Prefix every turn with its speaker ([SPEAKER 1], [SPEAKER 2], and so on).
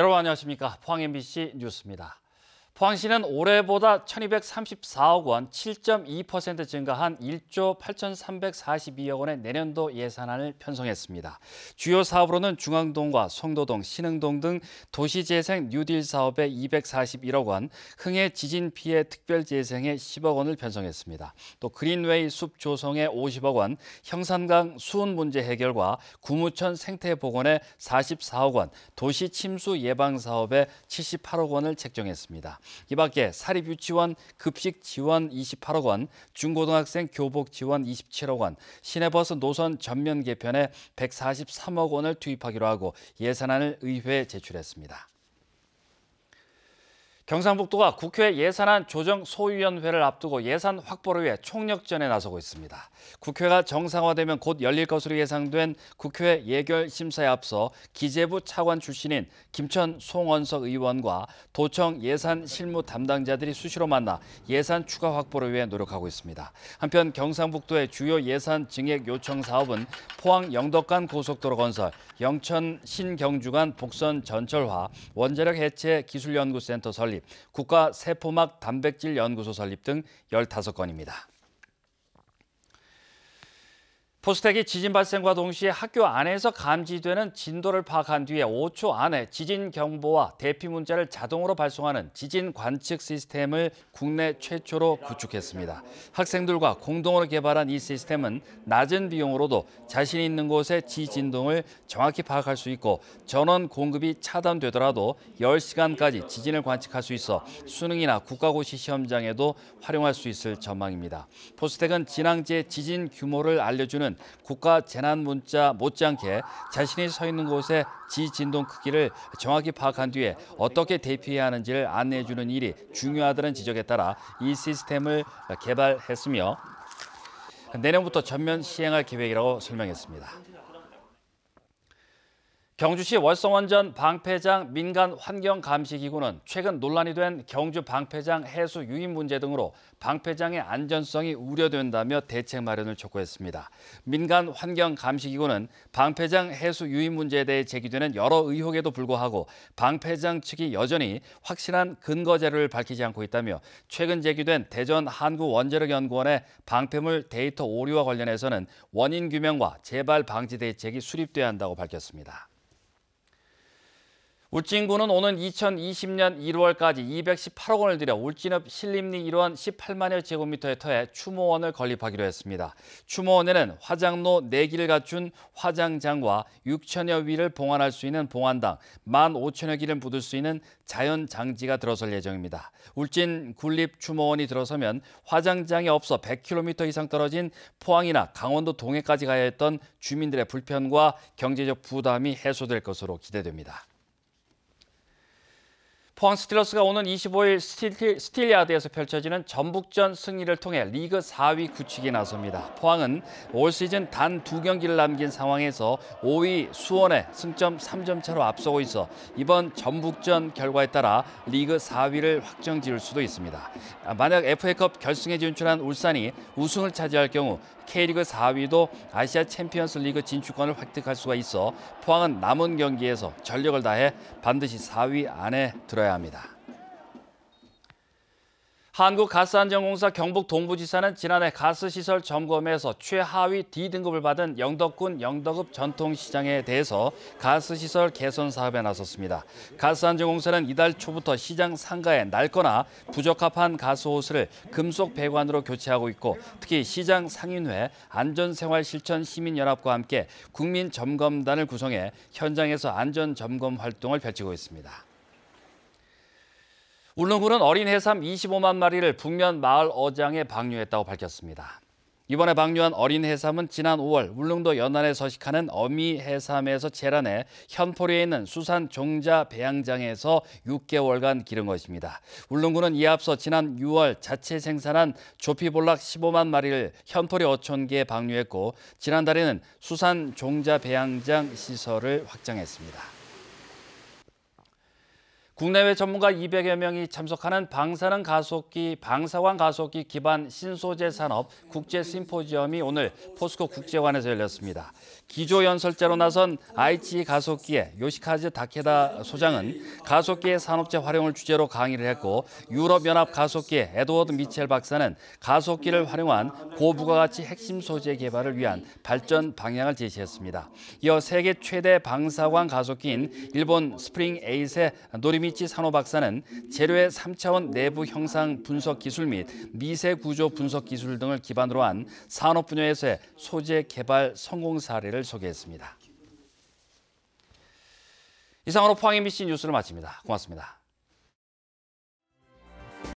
[SPEAKER 1] 여러분 안녕하십니까? 포항 MBC 뉴스입니다. 포항시는 올해보다 1,234억 원, 7.2% 증가한 1조 8,342억 원의 내년도 예산안을 편성했습니다. 주요 사업으로는 중앙동과 송도동, 신흥동 등 도시재생 뉴딜 사업에 241억 원, 흥해 지진 피해 특별재생에 10억 원을 편성했습니다. 또 그린웨이 숲 조성에 50억 원, 형산강 수온 문제 해결과 구무천 생태 복원에 44억 원, 도시 침수 예방 사업에 78억 원을 책정했습니다. 이 밖에 사립유치원 급식 지원 28억 원, 중고등학생 교복 지원 27억 원, 시내버스 노선 전면 개편에 143억 원을 투입하기로 하고 예산안을 의회에 제출했습니다. 경상북도가 국회 예산안 조정 소위원회를 앞두고 예산 확보를 위해 총력전에 나서고 있습니다. 국회가 정상화되면 곧 열릴 것으로 예상된 국회 예결 심사에 앞서 기재부 차관 출신인 김천 송원석 의원과 도청 예산 실무 담당자들이 수시로 만나 예산 추가 확보를 위해 노력하고 있습니다. 한편 경상북도의 주요 예산 증액 요청 사업은 포항 영덕간 고속도로 건설, 영천 신경주간 복선 전철화, 원자력 해체 기술연구센터 설립, 국가 세포막 단백질 연구소 설립 등 15건입니다. 포스텍이 지진 발생과 동시에 학교 안에서 감지되는 진도를 파악한 뒤에 5초 안에 지진 경보와 대피 문자를 자동으로 발송하는 지진 관측 시스템을 국내 최초로 구축했습니다. 학생들과 공동으로 개발한 이 시스템은 낮은 비용으로도 자신 있는 곳의 지진동을 정확히 파악할 수 있고 전원 공급이 차단되더라도 10시간까지 지진을 관측할 수 있어 수능이나 국가고시 시험장에도 활용할 수 있을 전망입니다. 포스텍은 진앙지의 지진 규모를 알려주는 국가 재난 문자 못지않게 자신이 서 있는 곳의 지진동 크기를 정확히 파악한 뒤에 어떻게 대피해야 하는지를 안내해주는 일이 중요하다는 지적에 따라 이 시스템을 개발했으며 내년부터 전면 시행할 계획이라고 설명했습니다. 경주시 월성원전 방패장 민간 환경감시기구는 최근 논란이 된 경주 방패장 해수 유입 문제 등으로 방패장의 안전성이 우려된다며 대책 마련을 촉구했습니다. 민간 환경감시기구는 방패장 해수 유입 문제에 대해 제기되는 여러 의혹에도 불구하고 방패장 측이 여전히 확실한 근거 자료를 밝히지 않고 있다며 최근 제기된 대전 한국원자력연구원의 방패물 데이터 오류와 관련해서는 원인 규명과 재발 방지 대책이 수립돼야 한다고 밝혔습니다. 울진군은 오는 2020년 1월까지 218억 원을 들여 울진읍 신림리 1원 18만여 제곱미터의 터에 추모원을 건립하기로 했습니다. 추모원에는 화장로 4기를 갖춘 화장장과 6천여 위를 봉안할 수 있는 봉안당, 15,000여 기를 묻을 수 있는 자연장지가 들어설 예정입니다. 울진 군립추모원이 들어서면 화장장이 없어 100km 이상 떨어진 포항이나 강원도 동해까지 가야 했던 주민들의 불편과 경제적 부담이 해소될 것으로 기대됩니다. 포항 스틸러스가 오는 25일 스틸야드에서 펼쳐지는 전북전 승리를 통해 리그 4위 구축에 나섭니다. 포항은 올 시즌 단 2경기를 남긴 상황에서 5위 수원에 승점 3점 차로 앞서고 있어 이번 전북전 결과에 따라 리그 4위를 확정지을 수도 있습니다. 만약 FA컵 결승에 진출한 울산이 우승을 차지할 경우 K리그 4위도 아시아 챔피언스 리그 진출권을 획득할 수가 있어 포항은 남은 경기에서 전력을 다해 반드시 4위 안에 들어야 합니다. 한국가스안전공사 경북 동부지사는 지난해 가스시설 점검에서 최하위 D등급을 받은 영덕군 영덕읍 전통시장에 대해서 가스시설 개선 사업에 나섰습니다. 가스안전공사는 이달 초부터 시장 상가에 낡거나 부적합한 가스호스를 금속 배관으로 교체하고 있고 특히 시장 상인회 안전생활실천시민연합과 함께 국민점검단을 구성해 현장에서 안전점검 활동을 펼치고 있습니다. 울릉군은 어린 해삼 25만 마리를 북면 마을 어장에 방류했다고 밝혔습니다. 이번에 방류한 어린 해삼은 지난 5월 울릉도 연안에 서식하는 어미 해삼에서 재란해 현포리에 있는 수산 종자 배양장에서 6개월간 기른 것입니다. 울릉군은 이에 앞서 지난 6월 자체 생산한 조피볼락 15만 마리를 현포리 어촌계에 방류했고 지난달에는 수산 종자 배양장 시설을 확장했습니다. 국내외 전문가 200여 명이 참석하는 방사능 가속기, 방사광 가속기 기반 신소재 산업 국제 심포지엄이 오늘 포스코 국제관에서 열렸습니다. 기조 연설자로 나선 아이치 가속기의 요시카즈 다케다 소장은 가속기의 산업재 활용을 주제로 강의를 했고, 유럽연합 가속기의 에드워드 미첼 박사는 가속기를 활용한 고부가가치 핵심 소재 개발을 위한 발전 방향을 제시했습니다. 이어 세계 최대 방사광 가속기인 일본 스프링 8의 노리미치 사노 박사는 재료의 3차원 내부 형상 분석 기술 및 미세 구조 분석 기술 등을 기반으로 한 산업 분야에서의 소재 개발 성공 사례를 소개했습니다. 이상으로 포항 MBC 뉴스를 마칩니다. 고맙습니다.